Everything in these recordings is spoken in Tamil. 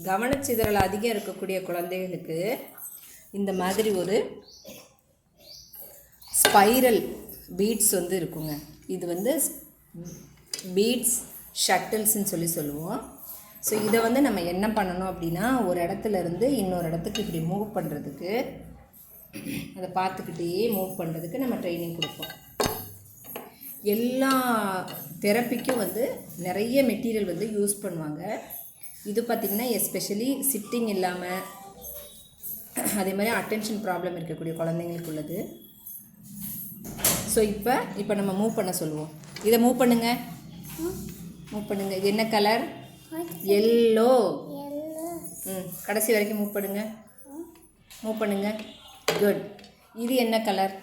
கவனச்சிதறல் அதிகம் இருக்கக்கூடிய குழந்தைகளுக்கு இந்த மாதிரி ஒரு ஸ்பைரல் பீட்ஸ் வந்து இருக்குங்க. இது வந்து பீட்ஸ் ஷட்டில்ஸ்ன்னு சொல்லுவோம். ஸோ இதை வந்து நம்ம என்ன பண்ணணும் அப்படின்னா, ஒரு இடத்துல இருந்து இன்னொரு இடத்துக்கு இப்படி மூவ் பண்ணுறதுக்கு, அதை பார்த்துக்கிட்டே மூவ் பண்ணுறதுக்கு நம்ம ட்ரைனிங் கொடுப்போம். எல்லா தெரப்பிக்கும் வந்து நிறைய மெட்டீரியல் வந்து யூஸ் பண்ணுவாங்க. இது பார்த்திங்கன்னா எஸ்பெஷலி சிட்டிங் இல்லாமல் அதே மாதிரி அட்டென்ஷன் ப்ராப்ளம் இருக்கக்கூடிய குழந்தைங்களுக்கு உள்ளது. ஸோ இப்போ நம்ம மூவ் பண்ண சொல்லுவோம். இதை மூவ் பண்ணுங்க. இது என்ன கலர்? எல்லோ. கடைசி வரைக்கும் மூவ் பண்ணுங்க. குட். இது என்ன கலர்?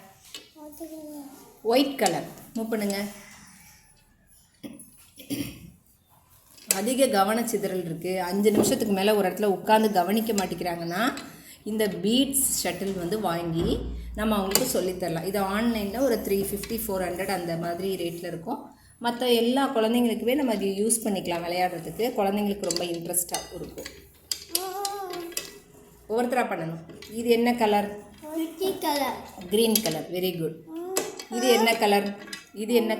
White colour. மூவ் பண்ணுங்க. அதிக கவனச்சிதறல் இருக்குது, 5 நிமிஷத்துக்கு மேலே ஒரு இடத்துல உட்காந்து கவனிக்க மாட்டேங்கிறாங்கன்னா இந்த பீட்ஸ் ஷட்டில் வந்து வாங்கி நம்ம அவங்களுக்கு சொல்லித்தரலாம். இது ஆன்லைனில் ஒரு 350 400 அந்த மாதிரி ரேட்டில் இருக்கும். மற்ற எல்லா குழந்தைங்களுக்குமே நம்ம அது யூஸ் பண்ணிக்கலாம் விளையாடுறதுக்கு. குழந்தைங்களுக்கு ரொம்ப இன்ட்ரெஸ்டாக இருக்கும். ஒவ்வொருத்தராக பண்ணணும். இது என்ன colour? Green colour. Very good. இது என்ன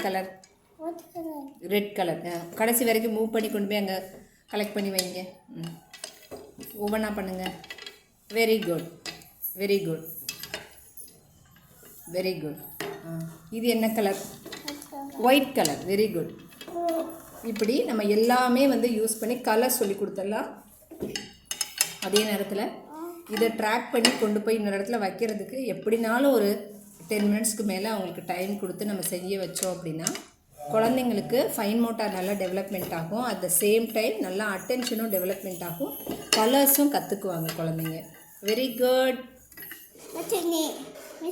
கலர்? Red colour. கடைசி வரைக்கும் மூவ் பண்ணி கொண்டு போய் அங்கே கலெக்ட் பண்ணி வைங்க. ஒவ்வொன்றா பண்ணுங்கள். Very good. இது என்ன colour? White colour. Very good. இப்படி நம்ம எல்லாமே வந்து யூஸ் பண்ணி கலர் சொல்லி கொடுத்துடலாம். அதே நேரத்தில் இதை ட்ராக் பண்ணி கொண்டு போய் இன்னொரு இடத்துல வைக்கிறதுக்கு எப்படினாலும் ஒரு 10 மினிட்ஸ்க்கு மேலே அவங்களுக்கு டைம் கொடுத்து நம்ம செய்ய வச்சோம் அப்படின்னா குழந்தைங்களுக்கு ஃபைன் மோட்டார் நல்லா டெவலப்மெண்ட் ஆகும். அட் த சேம் டைம் நல்லா அட்டென்ஷனும் டெவலப்மெண்ட் ஆகும். கலர்ஸும் கற்றுக்குவாங்க குழந்தைங்க. Very good.